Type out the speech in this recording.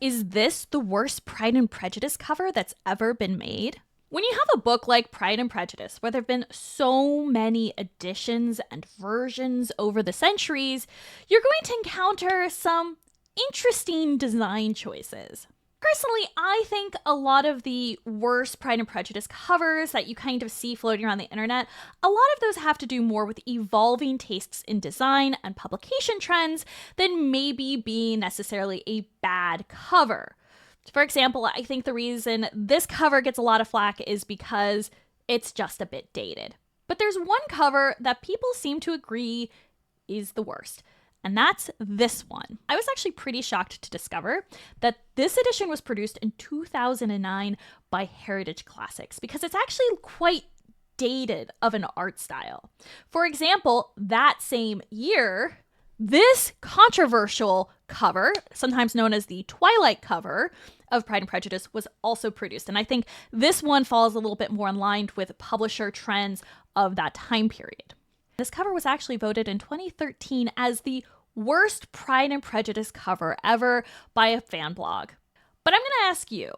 Is this the worst Pride and Prejudice cover that's ever been made? When you have a book like Pride and Prejudice, where there have been so many editions and versions over the centuries, you're going to encounter some interesting design choices. Personally, I think a lot of the worst Pride and Prejudice covers that you kind of see floating around the internet, a lot of those have to do more with evolving tastes in design and publication trends than maybe being necessarily a bad cover. For example, I think the reason this cover gets a lot of flack is because it's just a bit dated. But there's one cover that people seem to agree is the worst. And that's this one. I was actually pretty shocked to discover that this edition was produced in 2009 by Heritage Classics because it's actually quite dated of an art style. For example, that same year, this controversial cover, sometimes known as the Twilight cover of Pride and Prejudice, was also produced. And I think this one falls a little bit more in line with publisher trends of that time period. This cover was actually voted in 2013 as the worst Pride and Prejudice cover ever by a fan blog. But I'm going to ask you,